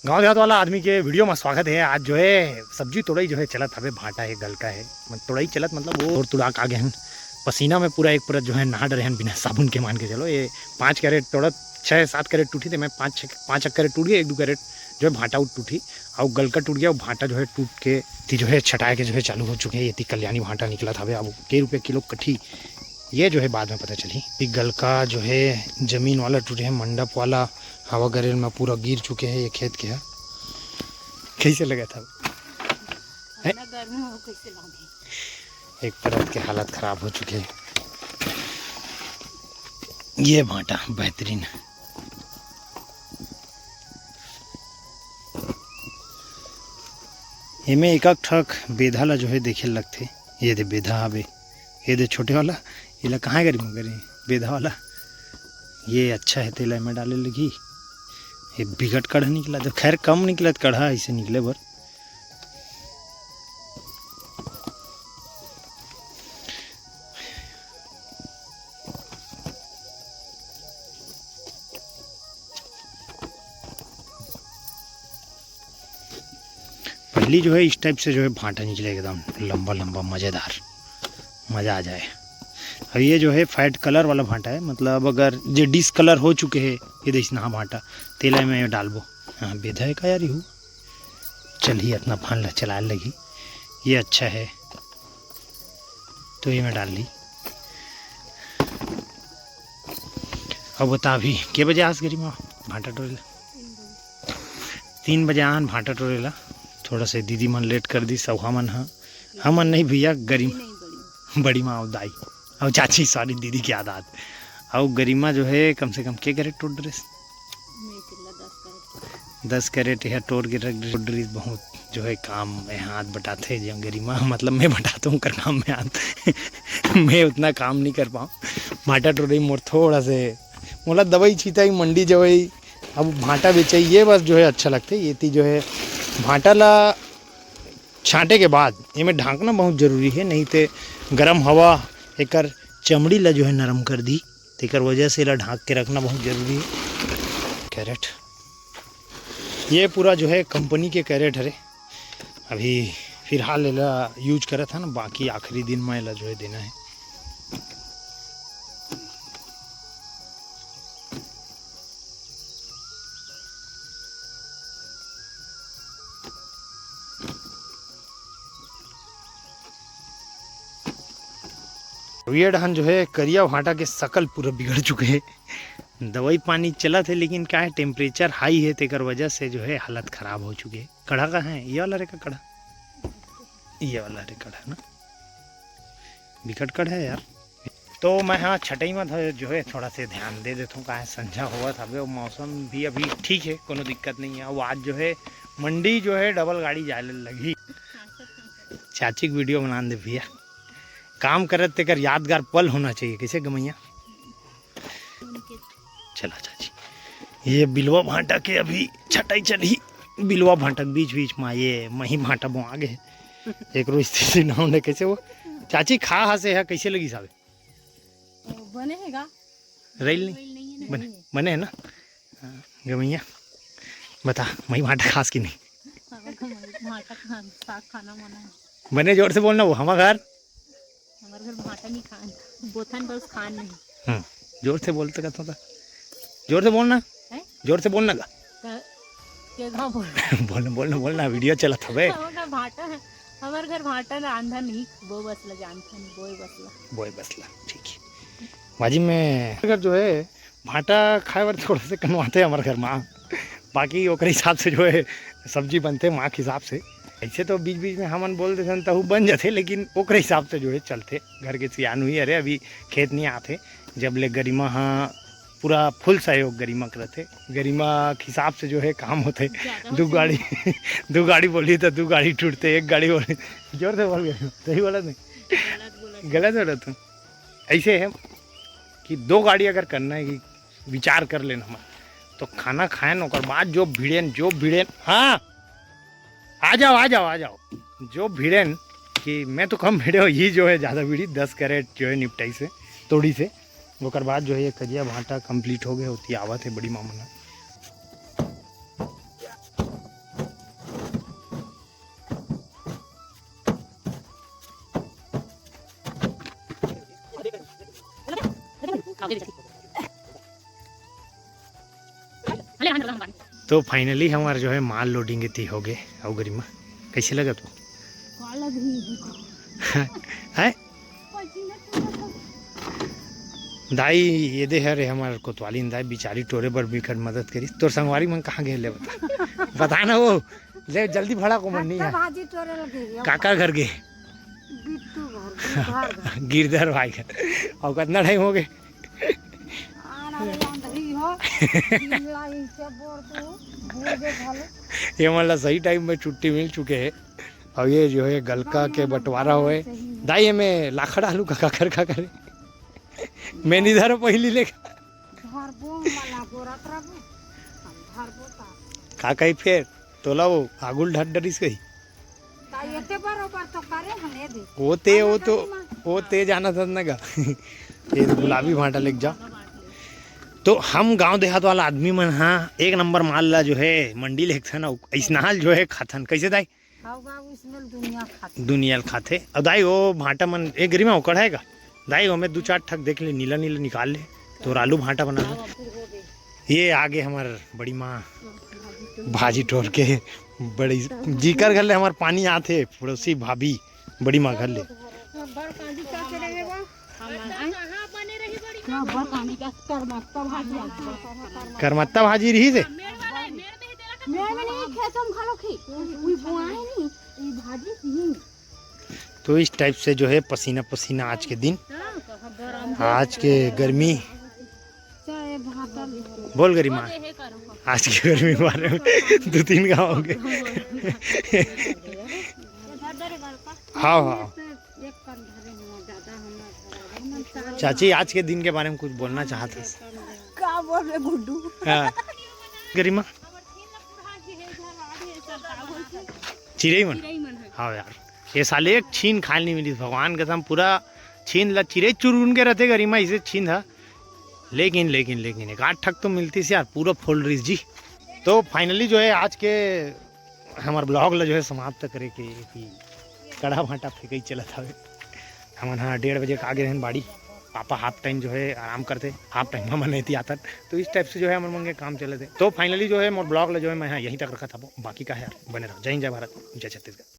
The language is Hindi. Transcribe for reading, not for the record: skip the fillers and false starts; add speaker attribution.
Speaker 1: गाँव देहात वाला आदमी के वीडियो में स्वागत है। आज जो है सब्जी तोड़ाई जो है चलत हवे, भाटा है गल का है तोड़ाई चलत, मतलब वो तुड़ा के आगे हैं पसीना में पूरा एक परत जो है नहा डरे हैं बिना साबुन के। मान के चलो ये 5 कैरेट तोड़त 6-7 कैरेट टूटी थी, मैं 5 कैरेट टूट गया, 1-2 कैरेट जो है भाटा टूटी और गल का टूट गया। वो भाटा जो है टूट के थी जो है छटाए के जो है चालू हो चुके हैं। ये कल्याणी भाटा निकला था। अब के रुपये किलो कट्ठी ये जो है बाद में पता चली। गल का जो है जमीन वाला टूटे है, मंडप वाला हवा गरेल में पूरा गिर चुके हैं। ये खेत के है, कैसे लगा था एक परत के हालत खराब हो चुके हैं। ये भाटा बेहतरीन है। इनमें एक ठक बेधा ला जो है देखे लगते। ये दे बेधा हवे, ये दे छोटे वाला ये कहाँ करी मगर बेधा वाला ये अच्छा है। तेला में डाले लगी ये बिगट कढ़ा निकला, तो खैर कम निकला कढ़ा ऐसे निकले बर। पहली जो है इस टाइप से जो है भाटा निकले एकदम लंबा लंबा मज़ेदार, मज़ा आ जाए। अब ये जो है फैट कलर वाला भाटा है, मतलब अगर जो डिस कलर हो चुके हैं ये देखिए ना भाटा तेल में डालबो। हाँ बेधा है का यार यू चल ही इतना फान ला चला लगी। ये अच्छा है तो ये मैं डाल ली। अब बता अभी के बजे आस गरी माँ भाटा टोरेला 3 बजे आन भाटा टोरेला। थोड़ा से दीदी मन लेट कर दी सब हमन। हाँ हमन नहीं भैया गरीब बड़ी माँ और दाई और चाची सॉरी दीदी की आदत। और गरिमा जो है कम से कम के कैरेट टोट ड्रेस 10 कैरेट यह टोट के रख ड्रेस। बहुत जो है काम में हाथ बटाते जो गरिमा, मतलब मैं बटाता हूँ कर काम में हाथ मैं उतना काम नहीं कर पाऊँ। भाटा टोड़ी मोर थोड़ा से मोला दवाई छीताई मंडी जवाई अब भाटा बेचाई ये बस जो है अच्छा लगता है। ये थी जो है भाटा ला छाँटे के बाद इनमें ढांकना बहुत ज़रूरी है, नहीं तो गर्म हवा एकर चमड़ी ला जो है नरम कर दी, तेकर वजह से ला ढांक के रखना बहुत ज़रूरी है। कैरेट ये पूरा जो है कंपनी के कैरेट है। अभी फिलहाल ला यूज करा था ना, बाकी आखिरी दिन में ला जो है देना है। ये डहन जो है करिया भाटा के शकल पूरा बिगड़ चुके हैं। दवाई पानी चला थे लेकिन क्या है टेम्परेचर हाई है, तेकर वजह से जो है हालत ख़राब हो चुकी है। कढ़ा का है ये वाला रे का कढ़ा, ये वाला रे कढ़ा ना बिकट कढ़ा है यार। तो मैं हाँ छटाई में जो है थोड़ा से ध्यान दे देता हूँ। कहा संझा हुआ था वो मौसम भी अभी ठीक है, कोनो दिक्कत नहीं है। वो आज जो है मंडी जो है डबल गाड़ी जाने लगी। चाची की वीडियो बना दे भैया, काम करत तेकर यादगार पल होना चाहिए। कैसे गमैया चला चाची। ये बिलवा भाटा के अभी छटाई चली। बिलवा भाटा बीच बीच में ये मही भाटा बो आगे एक रोज स्थिति ना होने। कैसे वो चाची खा हा से है कैसे लगी साहब
Speaker 2: बने हैगा
Speaker 1: रेल नहीं बने बने है ना गमैया बता मही भाटा खास की नहीं
Speaker 2: खाना मना
Speaker 1: बने। जोर से बोलना वो हमारा घर
Speaker 2: हमारे घर भाटा नहीं खान बोथन बस खान नहीं।
Speaker 1: जोर से बोलते का था, जोर से बोलना है? जोर से बोलना का बोलना बोलना बोलना वीडियो चला था बे।
Speaker 2: भाटा है हमारे घर भाटा ना आंधा नहीं बो बसला जानता नहीं बोई बसला ठीक है।
Speaker 1: बाजी में अगर जो है भाटा खाए बार थोड़ा से कनवाते हैं हमारे घर माँ, बाकी ओकरे हिसाब से जो है सब्जी बनते माँ के हिसाब से। ऐसे तो बीच बीच में हमन बोल देते हैं तो बन जाते, लेकिन ओकरे हिसाब से जो है चलते। घर के सियान हुई अरे अभी खेत नहीं आते जब ले गरिमा हाँ पूरा फुल सहयोग गरिमा करते। गरिमा के हिसाब से जो है काम होते। दो गाड़ी बोली तो 2 गाड़ी टूटते, 1 गाड़ी बोली जोर से बोल गए सही बोला नहीं गलत बोला तुम। ऐसे है कि 2 गाड़ी अगर करना है कि विचार कर लेना हम तो खाना खाएं और बाद जो भिड़ेन हाँ आ जाओ जो भिड़ेन कि मैं तो कम भिड़े हो ये जो है ज़्यादा भिड़ी 10 कैरेट जो है निपटाई से तोड़ी से। ओकर बाद जो है ये करिया भाटा कंप्लीट हो गए होती आवत है बड़ी मामला। तो फाइनली हमारे जो है माल लोडिंग इतनी हो गए। और गरिमा कैसे लगा तू है दाई ये दे है रे हमारे कोतवाली दाई बिचारी टोरे पर भी कर मदद करी। तोर संगवारी मन कहाँ गए ले बता ना वो ले जल्दी भड़ा को मन नहीं है काका घर गए गिरधर भाई घर और कितना टाइम हो गए ये मतलब सही टाइम में छुट्टी मिल चुके हैं। और ये जो है गलका के बंटवारा हुए दाई में लाखड़ आलू का कर खा करे मैं इधर पहली लेकर का कही फिर तोला वो आगुल ढट डरिस गई वो ते जाना था ना का ये गुलाबी भाटा लेके जाओ। तो हम गांव देहात वाला आदमी मन हाँ एक नंबर माल ला जो है मंडी लेके ना इसनाल जो है खाथन कैसे दाई दुनिया खाते। और दाई वो भाटा मन एक गरिमा उकड़ है का दाई हमें 2-4 ठक देख ले नीला नीला निकाल ले तो आलू भाटा बना ले। ये आगे हमार बड़ी माँ भाजी टोर के बड़ी जीकर घर ले हमार पानी आते पड़ोसी भाभी बड़ी माँ घर ले करमत्ता भाजी रही थे तो इस टाइप से जो है पसीना पसीना आज के दिन आज के गर्मी बोल गरिमा आज की गर्मी के बारे में 2-3 गाँव होंगे। हाँ हाँ चाची आज के दिन के बारे में कुछ बोलना चाहते
Speaker 2: क्या बोल रहे गुड्डू
Speaker 1: हाँ गरिमा चिड़ई मन हाँ यार ये साले एक छीन खाल नहीं मिली भगवान कसम पूरा छीन ला चिड़ई चुरुन के रहते गरिमा इसे छीन था लेकिन लेकिन लेकिन 1-8 ठक तो मिलती से यार पूरा फुल रिस जी। तो फाइनली जो है आज के हमारे ब्लॉग ला जो है समाप्त करे के कड़ा भाटा फेंक चला था हम हाँ 1:30 बजे आगे रहन बाड़ी पापा हाफ टाइम जो है आराम करते हाफ टाइम में नहीं आता तो इस टाइप से जो है हमारे मंगे काम चले थे। तो फाइनली जो है मोर ब्लॉग ला जो है मैं यहीं तक रखा था बाकी का है यार बने रहो। जय हिंद जय भारत जय छत्तीसगढ़।